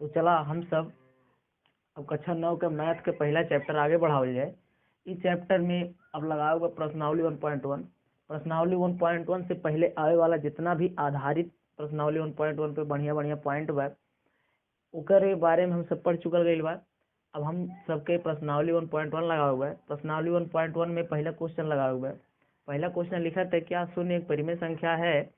तो चला हम सब अब कक्षा 9 के मैथ के पहला चैप्टर आगे बढ़ावल जाए। इस चैप्टर में अब लगाया हुआ प्रश्नावली 1.1। प्रश्नावली 1.1 से पहले आवे वाला जितना भी आधारित प्रश्नावली 1.1 पे बढ़िया बढ़िया पॉइंट बा ओकर बारे में हम सब पढ़ चुकल गई बा। अब हम सबके प्रश्नावली 1.1 लगा हुआ है। प्रश्नावली 1.1 में पहला क्वेश्चन लगा हुआ है। पहला क्वेश्चन लिखा था, क्या शून्य एक परिमेय संख्या है?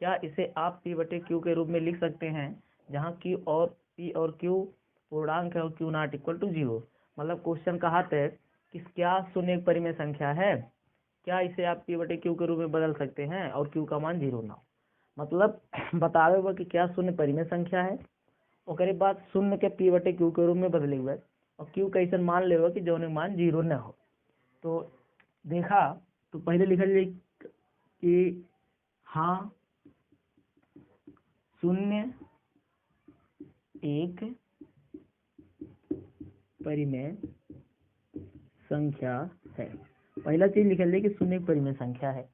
क्या इसे आप P बटे Q के रूप में लिख सकते हैं, जहाँ Q और P और Q पूर्णांक है और Q नॉट इक्वल टू 0। मतलब क्वेश्चन कहा था कि क्या शून्य एक परिमेय संख्या है, क्या इसे आप P बटे Q के रूप में बदल सकते हैं और Q का मान 0 ना हो। मतलब बतावे हुआ कि क्या शून्य परिमेय संख्या है, और बाद शून्य के P बटे Q के रूप में बदले हुए और Q कैसे मान ले कि जो मान 0 न हो। तो देखा तो पहले लिखल जाए कि हाँ शून्य एक परिमेय संख्या है। पहला चीज लिखल जाए कि शून्य एक परिमेय संख्या है।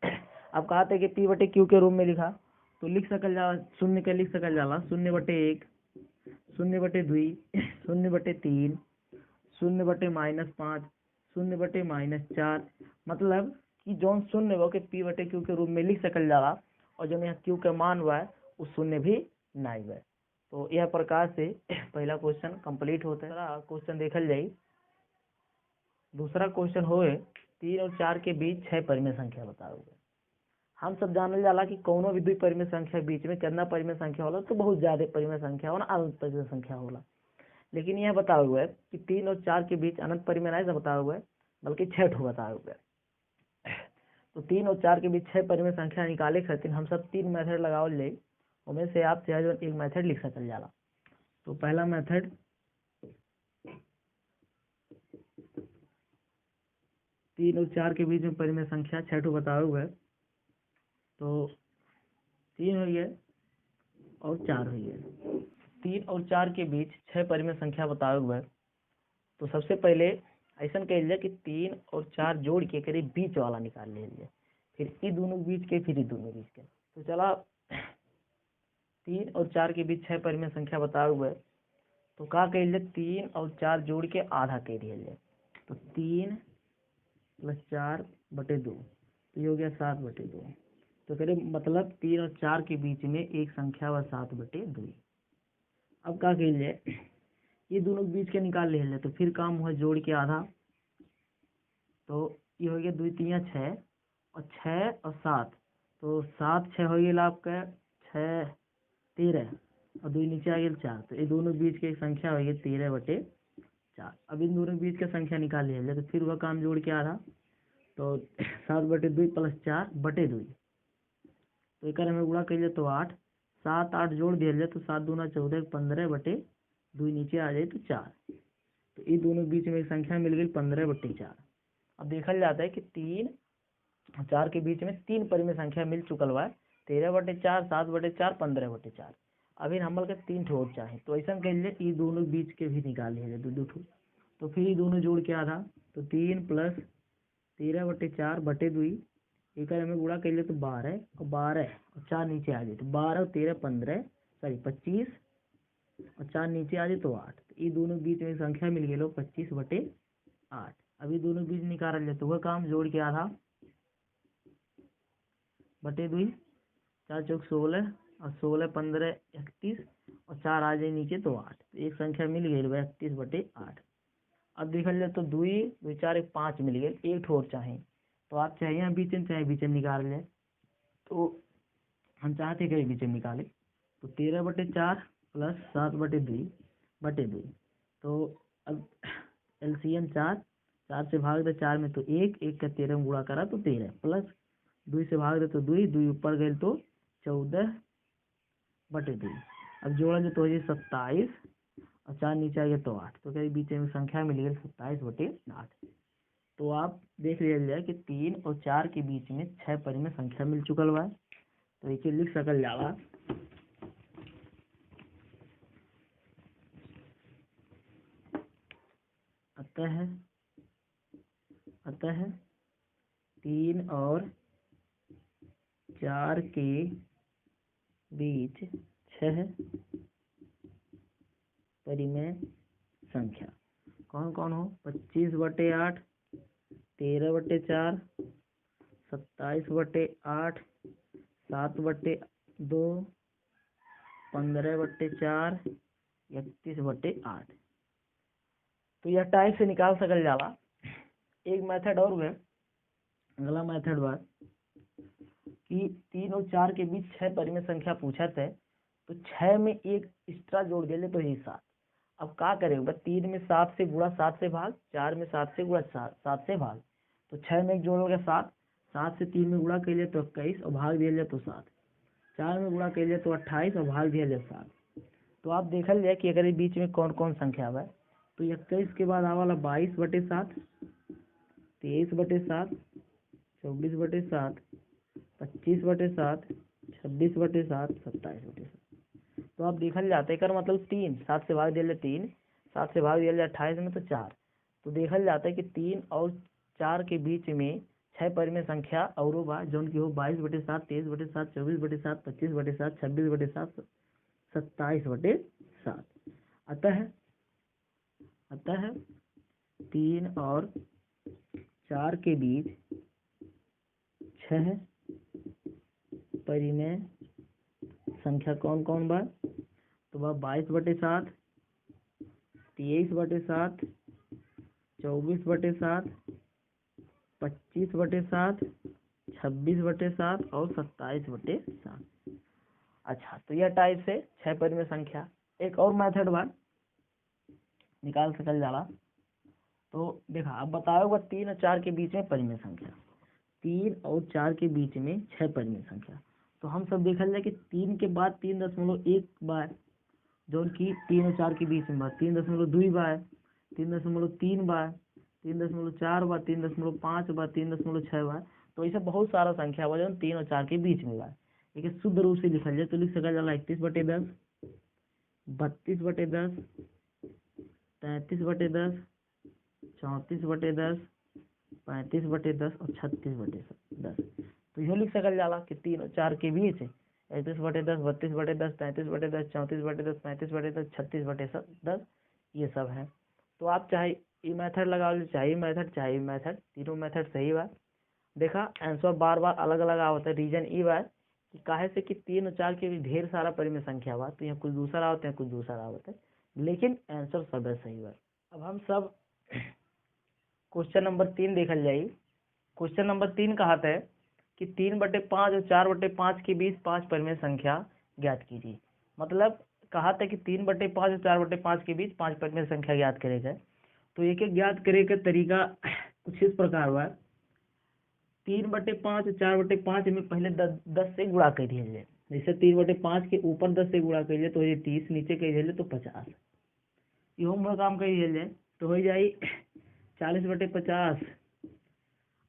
अब कहा था कि P बटे Q के रूप में लिखा तो लिख सकल जाला, शून्य के लिख सकल जाला 0/1, 0/2, 0/3, 0/-5, 0/-4। मतलब कि जौन शून्य वो के P बटे Q के रूप में लिख सकल जाला और जो यहाँ Q के मान हुआ है उस शून्य भी नहीं हुआ। तो यह प्रकार से पहला क्वेश्चन कंप्लीट होता है। क्वेश्चन देखल जाए। दूसरा क्वेश्चन होए 3 और 4 के बीच 6 परिमेय संख्या बताओगे। हम सब जानल जाला कि कोनो भी द्वि परिमेय संख्या के बीच में कितना परिमेय संख्या होला, तो बहुत ज्यादा परिमेय संख्या होला, अनंत परिमेय संख्या होला। लेकिन यह बताया हुआ है कि 3 और 4 के बीच अनंत परिमेय नहीं बताया हुआ है, बल्कि 6 ठो बताया हुआ है। तो 3 और 4 के बीच 6 परिमेय संख्या निकाले खातिर हम सब 3 मेथड लगावल जाए। उनमें से आप चाहे जो एक मेथड लिख सकल जाला। तो पहला मेथड 3 और 4 के बीच में परिमेय संख्या 6 ठो बताया हुआ है। तो 3 हुई है और 4 हुई है। 3 और 4 के बीच 6 परिमेय संख्या बताया हुआ है। तो सबसे पहले ऐसा कह लिया कि 3 और 4 जोड़ के करीब बीच वाला निकाल ले लिया, फिर ये दोनों बीच के, फिर ये दोनों बीच के। तो चला 3 और 4 के बीच 6 परिमेय संख्या बताया हुआ है। तो क्या कह लिया, 3 और 4 जोड़ के आधा कह दिया। तो 3 + 4/2, तो ये हो गया 7/2। तो करीब मतलब 3 और 4 के बीच में एक संख्या व 7/2। अब क्या कह लिया, ये दोनों बीच के निकाल ले लें। तो फिर काम हुआ जोड़ के आधा। तो ये हो गया 2 × 3 = 6 और 6 और 7, तो 7 6 हो गया आपका 6 13 और 2 नीचे आ गया 4। तो ये दोनों बीच की एक संख्या हो गई 13/4। अब इन दोनों बीच का संख्या निकाल लिया। तो फिर वह काम जोड़ के आधा। तो 7/2 + 4/2, तो एक हमें गुणा कर लिया तो 8, 7 8 जोड़ दिया जाए तो 7 दूना 14, 15/2 नीचे आ जाए तो 4। तो ये दोनों बीच में एक संख्या मिल गई 15/4। अब देखा जाता है कि 3 और 4 के बीच में 3 परिमेय संख्या मिल चुकल हुआ है, 13/4, 7/4, 15/4। अभी हमल के 3 ठो और चाहे। तो ऐसा कह लीजिए ये दोनों बीच के भी निकाल लिया जाए 2 ठो। तो फिर ये दोनों जोड़ के आधा। तो 3 + 13/4/2, एक हमें गुणा कर लिया तो 12 और 12 और 4 नीचे आ जाए तो 12 और 13 15, सॉरी 25 और 4 नीचे आ जाए तो 8। तो ये दोनों बीच में संख्या मिल गई 25/8। अभी दोनों बीच निकाल ले तो वह काम जोड़ के आधा /2, 4 चौक 16 और 16 15 31 और 4 आ जाए नीचे तो 8। तो एक संख्या मिल गई 31/8। अब देखल जाए तो 2 2 4 1 5 मिल गए, एक ठो और चाहे। तो आप चाहे यहाँ बीचन चाहे बीचन निकाल लें। तो हम चाहते कहीं बीचन निकाले। तो 13/4 + 7/2। तो अब LCM 4 से भाग दे 4 में तो 1 1 का 13 में गुणा करा तो 13, प्लस 2 से भाग दे तो 2 2 ऊपर गए तो 14/2। अब जोड़ा जो तो 27 और 4 नीचे आ गया तो 8। तो कहीं बीच में संख्या मिल गई 27/8। तो आप देख लिया जाए कि 3 और 4 के बीच में 6 परिमेय संख्या मिल चुकल हुआ है। तो इसे लिख सकल जाला अतः 3 और 4 के बीच 6 परिमेय संख्या कौन कौन हो? 25/8, 13/4, 27/8, 7/2, 15/4, 31/8। तो यह टाइप से निकाल सकल जाला। एक मेथड और है, अगला मेथड बा कि 3 और 4 के बीच 6 परिमेय संख्या पूछत है, तो 6 में एक एक्स्ट्रा जोड़ दे ले तो ही 7। अब का करेगा? 3 में 7 से गुणा 7 से भाग, 4 में 7 से गुणा 7 से भाग, तो 6 में एक जोड़ होगा 7, 7 से 3 में गुणा कर लिया तो 21 और भाग दिया जाए तो 7, 4 में गुणा कर लिया तो 28 और भाग दिया जाए 7। तो आप देखल जाए कि अगर ये बीच में कौन कौन संख्या है, तो 21 के बाद आवाला 22/7, 23/7, 24/7, 25/7, 26/7, 27/7। तो आप देखल जाते कर मतलब 3, 7 से भाग दिया 3, 7 से भाग दिया 28 में तो 4। तो देखल जाता है कि 3 और 4 के बीच में 6 परिमेय संख्या और बा जौन की हो 22/7, 23/7, 24/7, 25/7, 26/7, 27/7। अतः 3 और 4 के बीच 6 परिमेय संख्या कौन कौन बा? तो वह 22/7, 23/7, 24/7, 25/7, 26/7 और 27/7। अच्छा, तो यह टाइप से 6 परिमेय संख्या। एक और मेथड बा निकाल सकल जाला। तो देखा, अब बताओ 3 और 4 के बीच में परिमेय संख्या, 3 और 4 के बीच में 6 परिमेय संख्या। तो हम सब देखल जाए कि 3 के बाद 3.1 बार जो कि 3 और 4 के बीच में 3.2 बार, 3.3 बार, 3.4 बार, 3.5 बार, 3.6 बार। तो ऐसा बहुत सारा संख्या हुआ जो 3 और 4 के बीच में बार। लेकिन शुद्ध रूप से लिखल जाए तो लिख सकल जाला 31/10, 32/10, 33/10, 34/10, 35/10 और 36/10। तो यह लिख सकल जाला कि 3 और 4 के बीच 31/10, 32/10, 33/10, 34/10, 35/10, 36/10 ये सब है। तो आप चाहे ये मेथड लगा लो, चाहे मेथड, तीनों मेथड सही बा। देखा, आंसर बार बार अलग अलग आवता है। रीजन ई बा कि काहे से कि 3 और 4 के भी ढेर सारा परिमेय संख्या बा, तो यहाँ कुछ दूसरा आवता है, कुछ दूसरा आवता है, लेकिन आंसर सब सही बा। अब हम सब क्वेश्चन नंबर 3 देखल जाई। क्वेश्चन नंबर 3 कहता है कि 3/5 और 4/5 के बीच 5 परिमेय संख्या ज्ञात कीजिए। मतलब कहा था कि 3/5 और 4/5 के बीच 5 परिमेय संख्या ज्ञात करेगा। तो एक एक ज्ञात करे का तरीका कुछ इस प्रकार हुआ। 3/5 और 4/5 में पहले 10 से गुणा कर दिया जाए। जैसे 3/5 के ऊपर 10 से गुणा कर तो ये 30, नीचे कर दिया तो 50। यो हम काम कर दिया जाए तो हो जाए 40/50।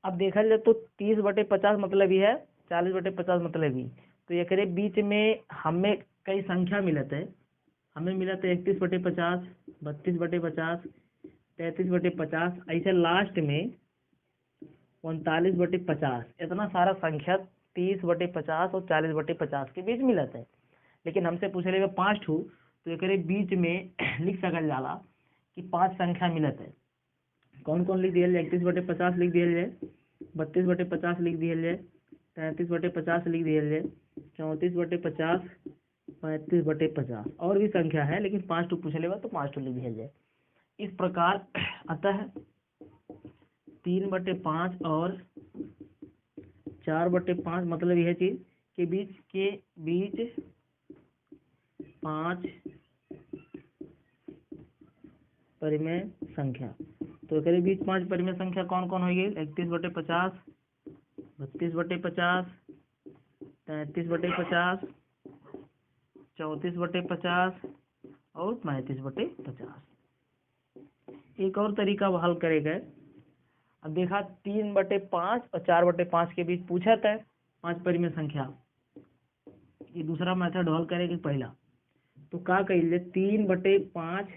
अब देखा जाए तो 30/50 मतलब ही है, 40/50 मतलब ही। तो एक बीच में हमें कई संख्या मिलत है। हमें मिलत है 31/50, 32/50, 33/50, ऐसे लास्ट में 39/50। इतना सारा संख्या 30/50 और 40/50 के बीच मिलत है। लेकिन हमसे पूछ रहे 5 ठू, तो एक बीच में लिख सकल जाला कि 5 संख्या मिलत है। कौन कौन लिख दिया जाए? 31/50 लिख दिया जाए, 32/50 लिख दिया जाए, 33/50 लिख दिया जाए, 34/50, 35/50 और भी संख्या है, लेकिन 5 टू पूछ लेगा तो 5 टू लिख दिया जाए। इस प्रकार अतः 3/5 और 4/5 मतलब यह चीज के बीच 5 परिमेय संख्या। तो एक बीच 5 परिमेय संख्या कौन कौन होगी? 31/50, 32/50, 33/50, 34/50 और 35/50। एक और तरीका हल करेगा। अब देखा 3/5 और 4/5 के बीच पूछा था 5 परिमेय संख्या। ये दूसरा मेथड हल करेंगे पहला। तो का कहिए 3/5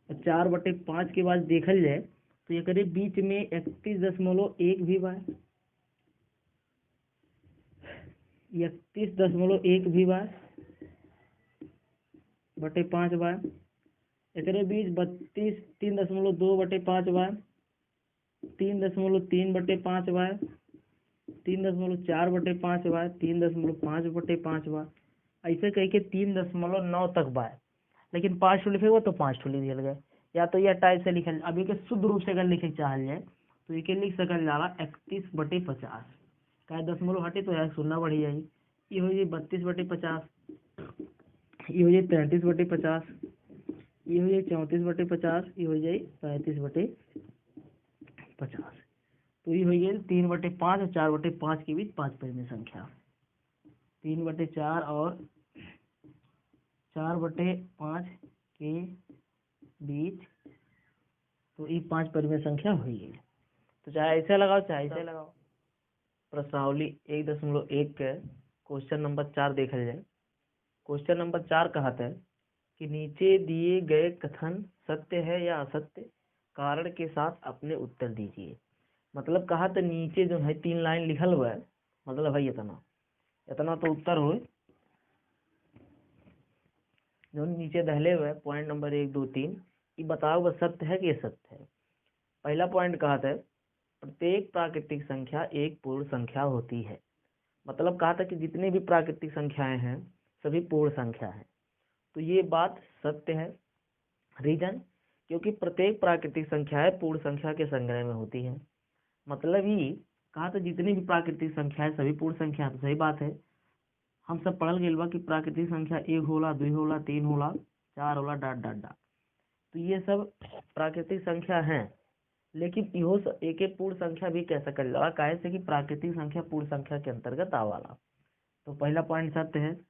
और 4/5 के बाद देखल जाए तो ये बीच में 31.1 भी बा, 31.1 भी बा, 5 बा, एकरे बीच 32 3.2/5 बाय 3.3/5 बाय 3.4/5 बाय 3.5/5 बाय ऐसे कह के 3.9 तक बाय, लेकिन 5 ठो लिखेगा तो 5 ठो लिख दिया गया। या तो यह टाइप से लिखल, अभी के शुद्ध रूप से अगर लिखे चाहल जाए तो ये लिख सकल जाला 31/50, का 10 हटे तो यहाँ 0 बढ़ी जाई, ये हो जाए 32/50, ये हो जाए 33/50, ये हो जाए 34/50, ये हो जाए 35/50। तो ये हो गया 3/5 और 4/5 के बीच 5 परिमेय संख्या, 3/4 और 4/5 के बीच, तो ये 5 परिमेय संख्या हुई है। तो चाहे ऐसे लगाओ चाहे ऐसे लगाओ। प्रश्नावली 1.1 के क्वेश्चन नंबर 4 देखा जाए। क्वेश्चन नंबर 4 कहता है कि नीचे दिए गए कथन सत्य है या असत्य, कारण के साथ अपने उत्तर दीजिए। मतलब कहा तो नीचे जो है 3 लाइन लिखल हुआ है, मतलब भाई इतना तो उत्तर हो, जो नीचे दहले हुए पॉइंट नंबर 1 2 3, ये बताओ वह सत्य है कि असत्य है। पहला पॉइंट कहा था प्रत्येक प्राकृतिक संख्या एक पूर्ण संख्या होती है। मतलब कहा था कि जितने भी प्राकृतिक संख्याएं हैं सभी पूर्ण संख्या है। तो ये बात सत्य है। रीजन, क्योंकि प्रत्येक प्राकृतिक संख्याएं पूर्ण संख्या के संग्रह में होती है। मतलब ही कहा था जितनी भी प्राकृतिक संख्याएं सभी पूर्ण संख्या, तो सही बात है। हम सब पढ़ल गए बा कि प्राकृतिक संख्या 1 होला, 2 होला, 3 होला, 4 होला, डॉट डॉट डॉट। तो ये सब प्राकृतिक संख्या हैं, लेकिन इहो एक पूर्ण संख्या भी कह सकल जाला, काहे से कि प्राकृतिक संख्या पूर्ण संख्या के अंतर्गत आवाला। तो पहला पॉइंट सत्य है।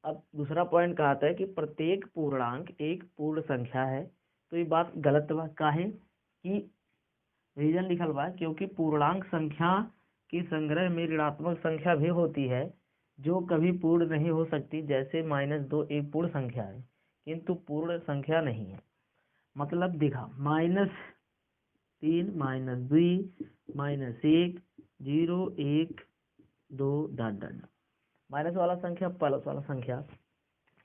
अब दूसरा पॉइंट कहता है कि प्रत्येक पूर्णांक एक पूर्ण संख्या है। तो ये बात गलत बा, काहे कि रीजन लिखल बा क्योंकि पूर्णांक संख्या के संग्रह में ऋणात्मक संख्या भी होती है जो कभी पूर्ण नहीं हो सकती। जैसे -2 एक पूर्ण संख्या है किंतु पूर्ण संख्या नहीं है। मतलब देखा -3 -2 -1 0 1 2 डॉट डॉट। माइनस वाला संख्या प्लस वाला संख्या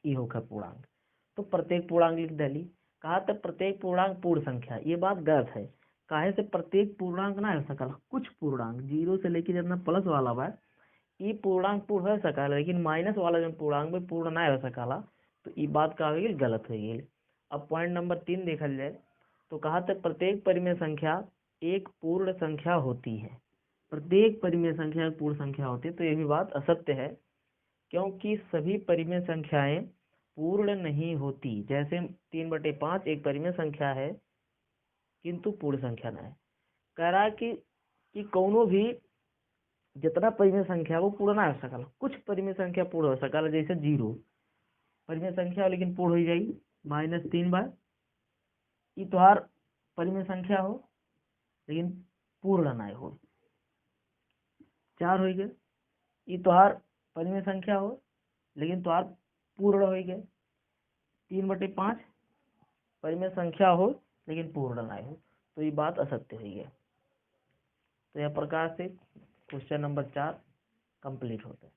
ये होगा पूर्णांक। तो प्रत्येक पूर्णांक लिख दिली। कहा तो प्रत्येक पूर्णांक पूर्ण संख्या, ये बात गलत है। काहे से प्रत्येक पूर्णांक ना हो सकल, कुछ पूर्णांक 0 से लेकर जितना प्लस वाला बा ये पूर्णांक पूर्ण हो सकला, लेकिन माइनस वाला जो पूर्णांक में पूर्ण ना हो सकला। तो ये बात का हो गई गलत हो गई। अब पॉइंट नंबर 3 देखल जाए तो कहा तक प्रत्येक परिमेय संख्या एक पूर्ण संख्या होती है। प्रत्येक परिमेय संख्या एक पूर्ण संख्या होती है, तो ये भी बात असत्य है क्योंकि सभी परिमेय संख्याएं पूर्ण नहीं होती। जैसे 3/5 एक परिमेय संख्या है किंतु पूर्ण संख्या ना है। कह रहा है कि कौनो भी जितना परिमेय संख्या वो पूर्ण ना हो सकल, कुछ परिमेय संख्या पूर्ण हो सकल। जैसे 0 परिमेय संख्या लेकिन पूर्ण हो जाएगी -3 बार, ये तोहार परिमेय संख्या हो लेकिन पूर्ण ना हो। 4 हो गए, ये तोहार परिमेय संख्या हो लेकिन तोहार पूर्ण हो गए। 3/5 परिमेय संख्या हो लेकिन पूर्ण ना हो, तो ये बात असत्य हुई है। तो यह प्रकार से क्वेश्चन नंबर 4 कंप्लीट होता है।